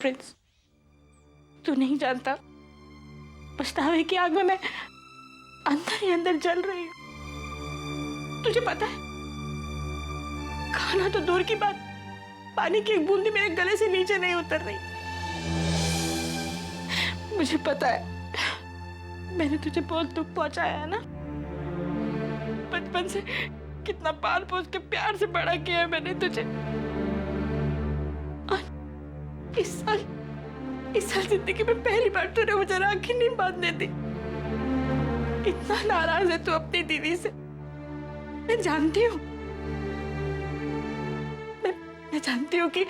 Prince, तू नहीं जानता, पछतावे की आग में मैं अंदर ही अंदर जल रही हूँ। तुझे पता है, खाना तो दूर की बात, पानी की एक बूंदी मेरे गले से नीचे नहीं उतर रही। मुझे पता है मैंने तुझे बहुत दुख पहुंचाया है ना। बचपन से कितना पाल पोस के प्यार से बड़ा किया है मैंने तुझे, और इस साल जिंदगी में पहली बार तूने मुझे राखी नहीं बांधने दी। इतना नाराज है तू अपनी दीदी से, मैं जानती हूँ। मैं जानती हूँ कि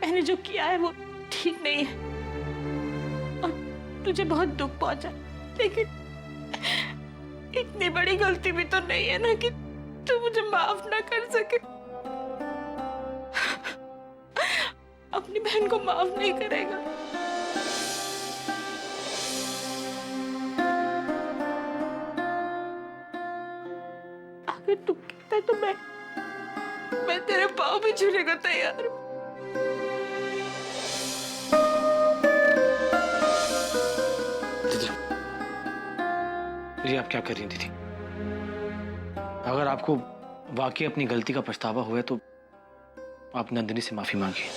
मैंने जो किया है वो ठीक नहीं है और तुझे बहुत दुख पहुंचा, लेकिन इतनी बड़ी गलती भी तो नहीं है ना कि तू मुझे माफ ना कर सके। अपनी बहन को माफ नहीं करेगा। अगर तू कहता है तो मैं तेरे पाँव भी छूने को तैयार हूँ। दीदी, आप क्या कर रही हैं दीदी? अगर आपको वाकई अपनी गलती का पछतावा हुआ है तो आप नंदिनी से माफी मांगिए,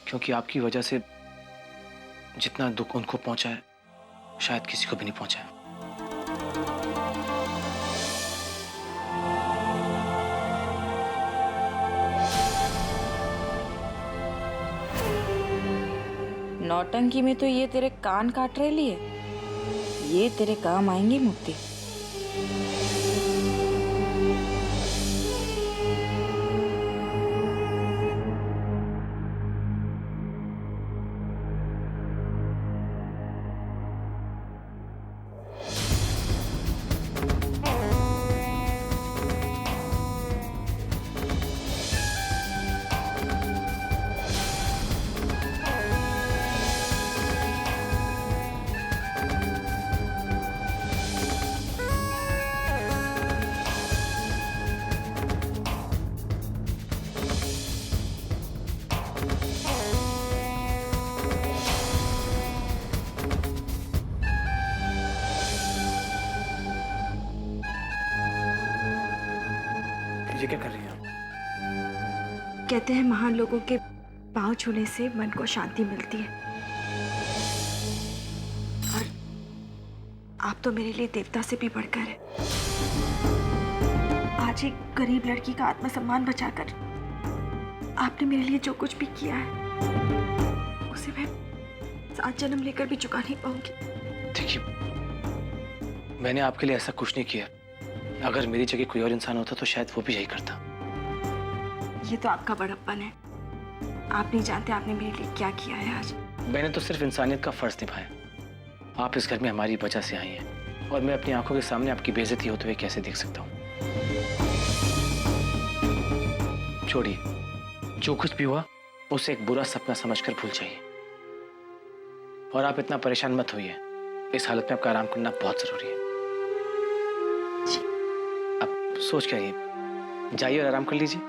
क्योंकि आपकी वजह से जितना दुख उनको पहुंचा है शायद किसी को भी नहीं पहुंचा है। नौटंकी में तो ये तेरे कान काट रहे लिए, ये तेरे काम आएंगे मुक्ति। ये क्या कर रही हैं आप? कहते हैं महान लोगों के पांव छूने से मन को शांति मिलती है, और आप तो मेरे लिए देवता से भी बढ़कर है। आज एक गरीब लड़की का आत्मसम्मान बचाकर आपने मेरे लिए जो कुछ भी किया है उसे मैं 7 जन्म लेकर भी चुका नहीं पाऊंगी। देखिए, मैंने आपके लिए ऐसा कुछ नहीं किया। अगर मेरी जगह कोई और इंसान होता तो शायद वो भी यही करता। ये तो आपका बड़प्पन है। आप नहीं जानते आपने मेरे लिए क्या किया है आज। मैंने तो सिर्फ इंसानियत का फर्ज निभाया। आप इस घर में हमारी वजह से आई हैं और मैं अपनी आंखों के सामने आपकी बेइज्जती होते हुए कैसे देख सकता हूँ? छोड़िए, जो कुछ भी हुआ उसे एक बुरा सपना समझकर भूल जाइए, और आप इतना परेशान मत होइए। इस हालत में आपका आराम करना बहुत जरूरी है। आप सोच क्या रही, जाइए और आराम कर लीजिए।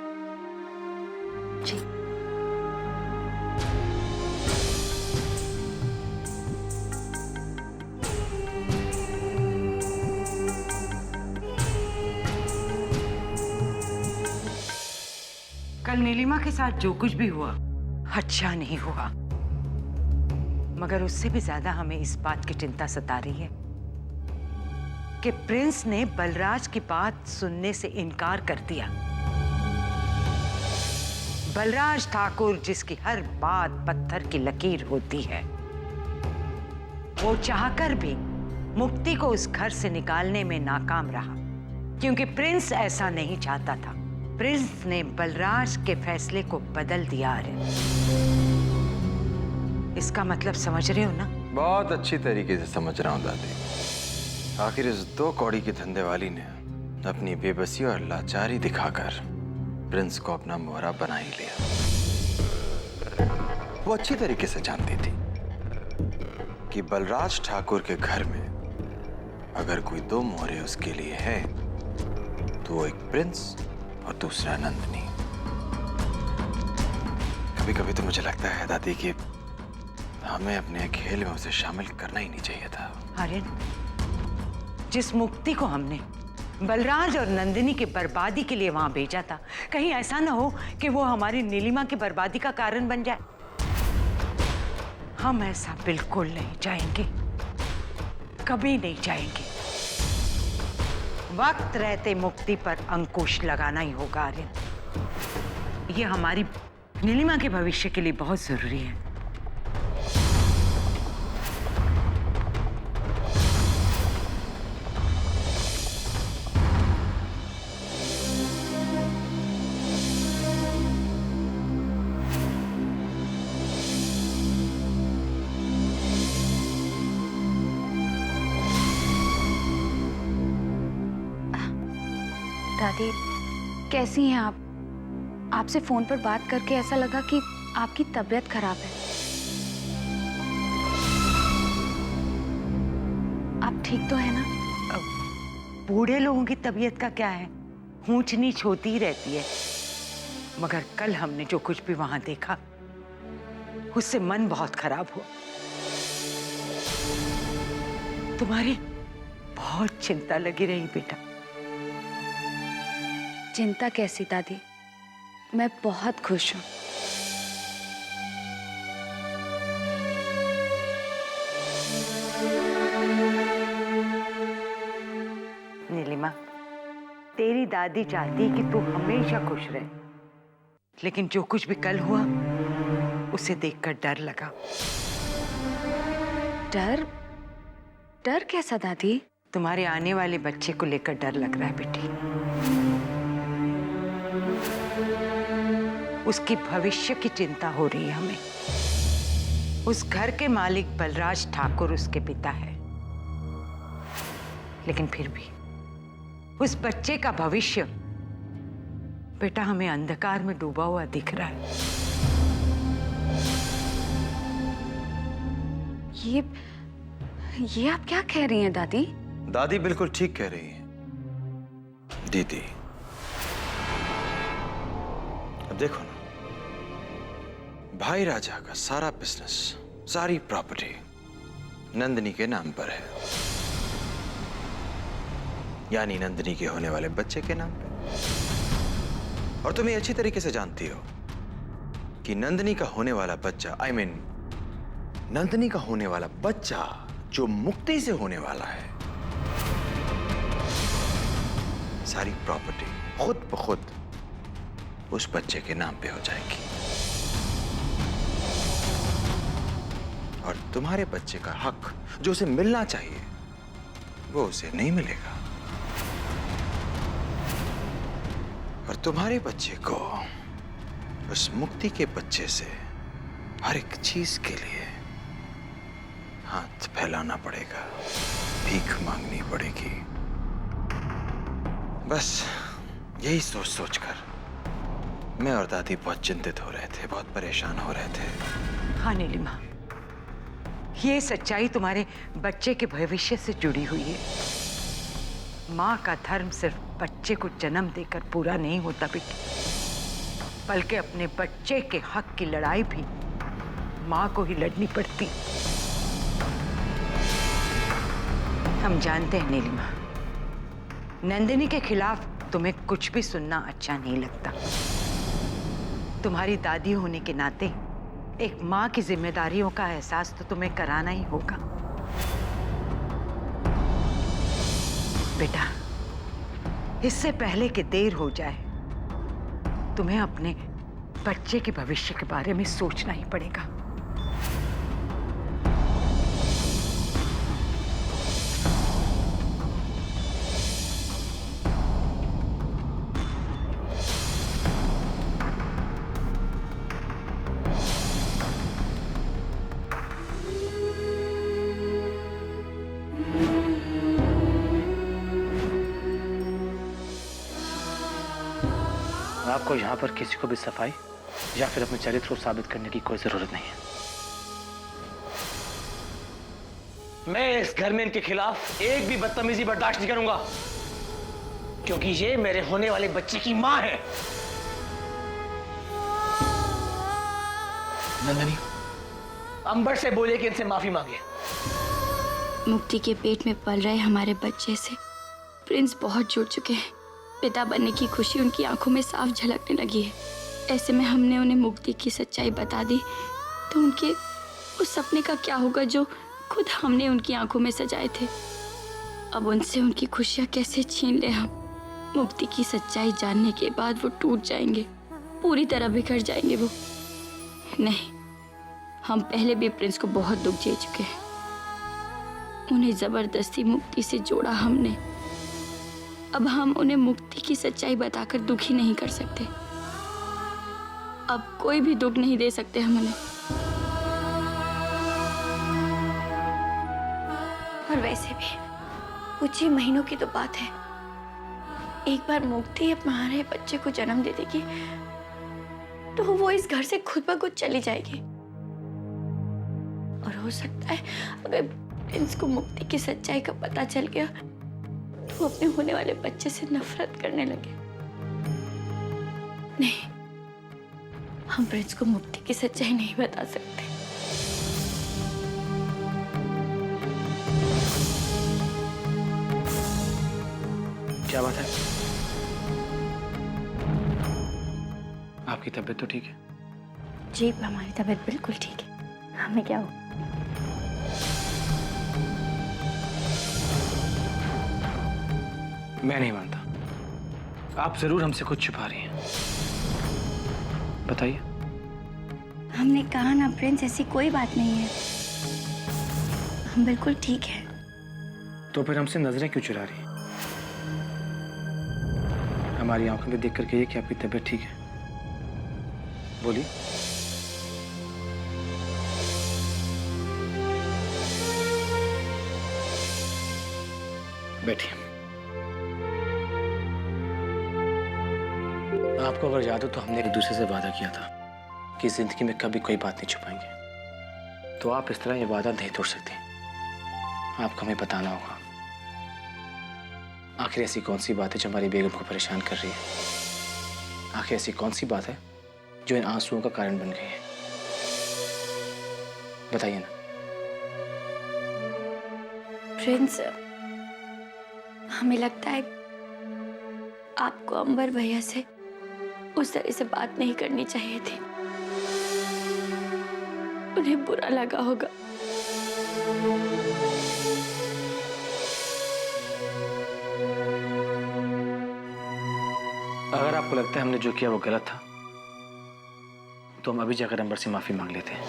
जी। कल नीलिमा के साथ जो कुछ भी हुआ अच्छा नहीं हुआ, मगर उससे भी ज्यादा हमें इस बात की चिंता सता रही है कि प्रिंस ने बलराज की बात सुनने से इनकार कर दिया। बलराज ठाकुर, जिसकी हर बात पत्थर की लकीर होती है, वो चाहकर भी मुक्ति को उस घर से निकालने में नाकाम रहा, क्योंकि प्रिंस ऐसा नहीं चाहता था। प्रिंस ने बलराज के फैसले को बदल दिया। इसका मतलब समझ रहे हो ना? बहुत अच्छी तरीके से समझ रहा हूँ दादी। आखिर इस 2 कौड़ी की धंधे वाली ने अपनी बेबसी और लाचारी दिखाकर प्रिंस को अपना मोहरा बना ही लिया। वो अच्छी तरीके से जानती थी कि बलराज ठाकुर के घर में अगर कोई 2 मोहरे उसके लिए हैं तो वो एक प्रिंस और दूसरा नंदिनी। कभी कभी तो मुझे लगता है दादी कि हमें अपने खेल में उसे शामिल करना ही नहीं चाहिए था। आर्यन, जिस मुक्ति को हमने बलराज और नंदिनी की बर्बादी के लिए वहां भेजा था, कहीं ऐसा ना हो कि वो हमारी नीलिमा की बर्बादी का कारण बन जाए। हम ऐसा बिल्कुल नहीं चाहेंगे, कभी नहीं चाहेंगे। वक्त रहते मुक्ति पर अंकुश लगाना ही होगा आर्यन। ये हमारी नीलिमा के भविष्य के लिए बहुत जरूरी है। दादी, कैसी हैं आप? आपसे फोन पर बात करके ऐसा लगा कि आपकी तबीयत खराब है। आप ठीक तो है ना? बूढ़े लोगों की तबीयत का क्या है, ऊंच नीच होती ही रहती है। मगर कल हमने जो कुछ भी वहां देखा, उससे मन बहुत खराब हुआ। तुम्हारी बहुत चिंता लगी रही बेटा। चिंता कैसी दादी, मैं बहुत खुश हूँ। नीलिमा, तेरी दादी चाहती कि तू हमेशा खुश रहे, लेकिन जो कुछ भी कल हुआ उसे देखकर डर लगा। डर? डर कैसा दादी? तुम्हारे आने वाले बच्चे को लेकर डर लग रहा है बेटी। उसकी भविष्य की चिंता हो रही है हमें। उस घर के मालिक बलराज ठाकुर उसके पिता है, लेकिन फिर भी उस बच्चे का भविष्य बेटा हमें अंधकार में डूबा हुआ दिख रहा है। ये आप क्या कह रही हैं दादी? दादी बिल्कुल ठीक कह रही है दीदी। अब देखो ना, भाई राजा का सारा बिजनेस, सारी प्रॉपर्टी नंदिनी के नाम पर है, यानी नंदिनी के होने वाले बच्चे के नाम पे। और तुम ये अच्छी तरीके से जानती हो कि नंदिनी का होने वाला बच्चा, नंदिनी का होने वाला बच्चा जो मुक्ति से होने वाला है, सारी प्रॉपर्टी खुद ब खुद उस बच्चे के नाम पे हो जाएगी। और तुम्हारे बच्चे का हक जो उसे मिलना चाहिए वो उसे नहीं मिलेगा। और तुम्हारे बच्चे को उस मुक्ति के बच्चे से हर एक चीज के लिए हाथ फैलाना पड़ेगा, भीख मांगनी पड़ेगी। बस यही सोच सोचकर मैं और दादी बहुत चिंतित हो रहे थे, बहुत परेशान हो रहे थे। हाँ नीलिमा, ये सच्चाई तुम्हारे बच्चे के भविष्य से जुड़ी हुई है। माँ का धर्म सिर्फ बच्चे को जन्म देकर पूरा नहीं होता बेटी, बल्कि अपने बच्चे के हक की लड़ाई भी माँ को ही लड़नी पड़ती। हम जानते हैं नीलिमा, नंदिनी के खिलाफ तुम्हें कुछ भी सुनना अच्छा नहीं लगता। तुम्हारी दादी होने के नाते एक माँ की जिम्मेदारियों का एहसास तो तुम्हें कराना ही होगा। बेटा, इससे पहले कि देर हो जाए, तुम्हें अपने बच्चे के भविष्य के बारे में सोचना ही पड़ेगा। आपको यहाँ पर किसी को भी सफाई या फिर अपने चरित्र को साबित करने की कोई जरूरत नहीं है। मैं इस घर में इनके खिलाफ एक भी बदतमीजी बर्दाश्त नहीं करूंगा, क्योंकि ये मेरे होने वाले बच्चे की माँ है। नंदिनी, अंबर से बोलिए कि इनसे माफी मांगे। मुक्ति के पेट में पल रहे हमारे बच्चे से प्रिंस बहुत जुड़ चुके हैं। पिता बनने की खुशी उनकी आंखों में साफ झलकने लगी है। ऐसे में हमने उन्हें मुक्ति की सच्चाई बता दी तो उनके उस सपने का क्या होगा जो खुद हमने उनकी आंखों में सजाए थे। अब उनसे उनकी खुशियां कैसे छीन ले हम। मुक्ति की सच्चाई जानने के बाद वो टूट जाएंगे, पूरी तरह बिखर जाएंगे वो। नहीं, हम पहले भी प्रिंस को बहुत दुख झेल चुके हैं। उन्हें जबरदस्ती मुक्ति से जोड़ा हमने। अब हम उन्हें मुक्ति की सच्चाई बताकर दुखी नहीं कर सकते। अब कोई भी दुख नहीं दे सकते हम उन्हें। और वैसे भी कुछ ही महीनों की तो बात है। एक बार मुक्ति हमारे बच्चे को जन्म दे देगी तो वो इस घर से खुद ब खुद चली जाएगी। और हो सकता है अगर प्रिंस को मुक्ति की सच्चाई का पता चल गया तो वो अपने होने वाले बच्चे से नफरत करने लगे। नहीं, हम प्रिंस को मुक्ति की सच्चाई नहीं बता सकते। क्या बात है? आपकी तबीयत तो ठीक है? जी, हमारी तबीयत बिल्कुल ठीक है। हमें क्या हो? मैं नहीं मानता। आप जरूर हमसे कुछ छुपा रही हैं। बताइए। हमने कहा ना प्रिंस, ऐसी कोई बात नहीं है। हम बिल्कुल ठीक हैं। तो फिर हमसे नजरें क्यों चुरा रही हैं? हमारी आंखों में देख कर कहिए कि आपकी तबीयत ठीक है। बोलिए। बैठिए। आपको अगर याद हो तो हमने एक दूसरे से वादा किया था कि जिंदगी में कभी कोई बात नहीं छुपाएंगे। तो आप इस तरह ये वादा नहीं तोड़ सकते। आपको हमें बताना होगा आखिर ऐसी कौन सी बात है जो हमारी बेगम को परेशान कर रही है। आखिर ऐसी कौन सी बात है जो इन आंसुओं का कारण बन गई है। बताइए ना। प्रिंस, हमें लगता है आपको अंबर भैया से उस तरह से बात नहीं करनी चाहिए थी। उन्हें बुरा लगा होगा। अगर आपको लगता है हमने जो किया वो गलत था तो हम अभी जाकर अंबर से माफी मांग लेते हैं।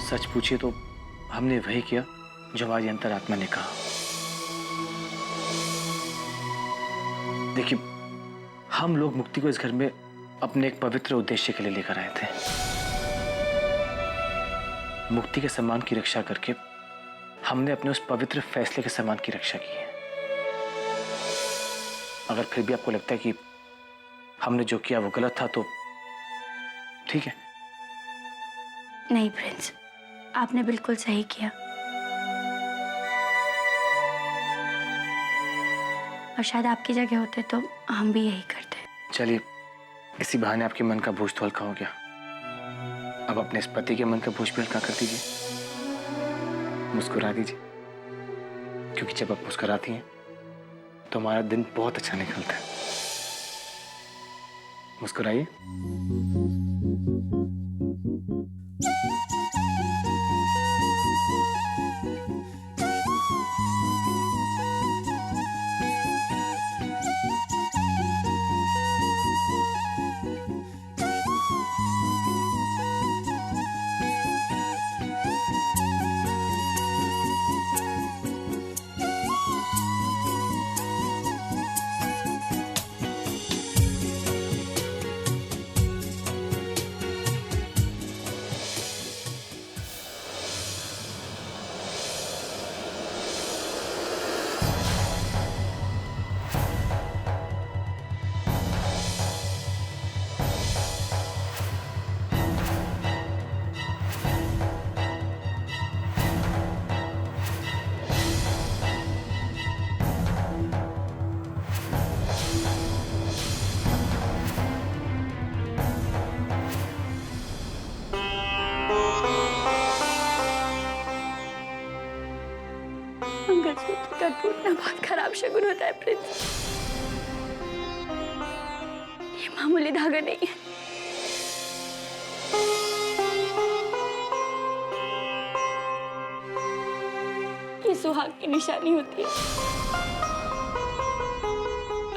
सच पूछिए तो हमने वही किया जो हमारी अंतरात्मा ने कहा। देखिए, हम लोग मुक्ति को इस घर में अपने एक पवित्र उद्देश्य के लिए लेकर आए थे। मुक्ति के सम्मान की रक्षा करके हमने अपने उस पवित्र फैसले के सम्मान की रक्षा की है। अगर फिर भी आपको लगता है कि हमने जो किया वो गलत था तो ठीक है। नहीं प्रिंस, आपने बिल्कुल सही किया। और शायद आपकी जगह होते तो हम भी यही करते। चलिए, इसी बहाने आपके मन का बोझ तो हल्का हो गया। अब अपने इस पति के मन का बोझ भी हल्का कर दीजिए। मुस्कुरा दीजिए, क्योंकि जब आप मुस्कुराती हैं तो हमारा दिन बहुत अच्छा निकलता है। मुस्कुराइए। अपशगुन होता है प्रिंस। ये मामूली धागा नहीं है। ये सुहाग की निशानी होती है।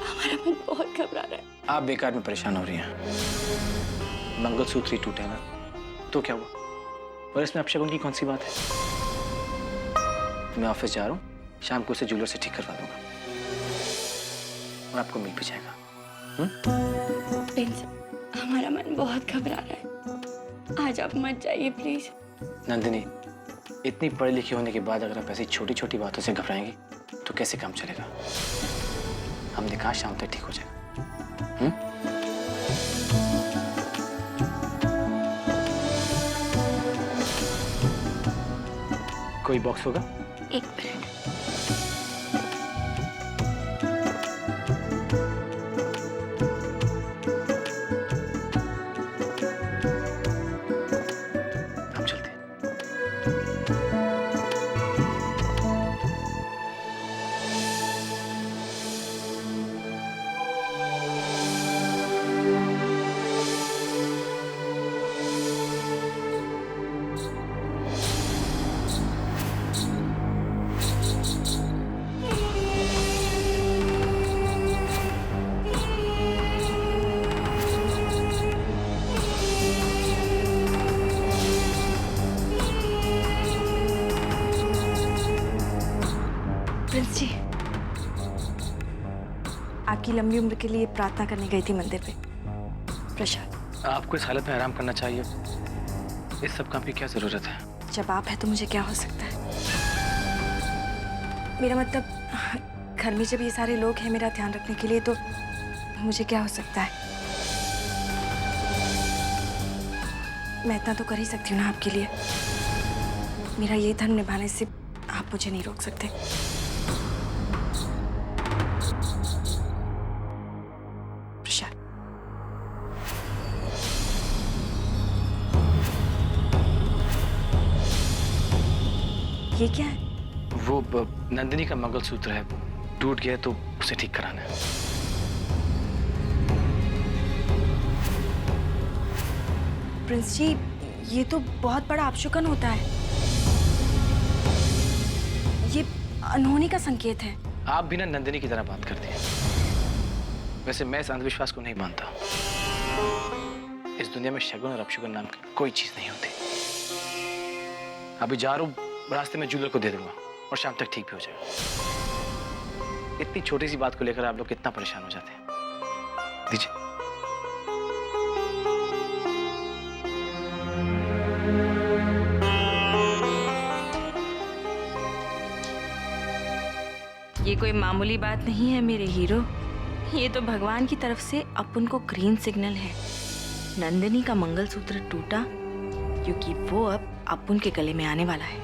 हमारा मन बहुत घबरा रहा है। आप बेकार में परेशान हो रही हैं। मंगलसूत्र ही टूटे ना तो क्या हुआ, और इसमें अपशगुन की कौन सी बात है? मैं ऑफिस जा रहा हूँ, शाम को उसे ज्वेलर से ठीक करवा दूंगा और आपको मिल भी जाएगा। प्रिंस, हमारा मन बहुत घबरा रहा है। आज आप मत जाइए प्लीज। नंदिनी, इतनी पढ़ी लिखी होने के बाद अगर आप ऐसी छोटी छोटी बातों से घबराएंगी तो कैसे काम चलेगा? हमने कहा शाम तक ठीक हो जाएगा। कोई बॉक्स होगा? एक मिनट। हम चलते हैं। प्रिंस जी, आपकी लंबी उम्र के लिए प्रार्थना करने गई थी मंदिर पे। प्रसाद, आपको इस हालत में आराम करना चाहिए। इस सब काम की क्या जरूरत है? जब आप है तो मुझे क्या हो सकता है? मेरा मतलब, घर में जब ये सारे लोग हैं मेरा ध्यान रखने के लिए, तो मुझे क्या हो सकता है? मैं इतना तो कर ही सकती हूँ ना आपके लिए। मेरा ये धर्म निभाने से आप मुझे नहीं रोक सकते। प्रसाद, ये क्या है? वो नंदिनी का मंगलसूत्र है, टूट गया तो उसे ठीक कराना है। प्रिंस जी, ये तो बहुत बड़ा अपशगुन होता है। ये अनहोनी का संकेत है। आप भी ना नंदिनी की तरह बात करती हैं। वैसे मैं इस अंधविश्वास को नहीं मानता। इस दुनिया में शगुन और अपशगुन नाम की कोई चीज नहीं होती। अभी जा रहा हूँ, रास्ते में ज्वेलर को दे दूंगा और शाम तक ठीक भी हो जाएगा। इतनी छोटी सी बात को लेकर आप लोग कितना परेशान हो जाते हैं। दीजिए। ये कोई मामूली बात नहीं है मेरे हीरो। ये तो भगवान की तरफ से अपन को ग्रीन सिग्नल है। नंदिनी का मंगलसूत्र टूटा क्योंकि वो अब अपन के गले में आने वाला है।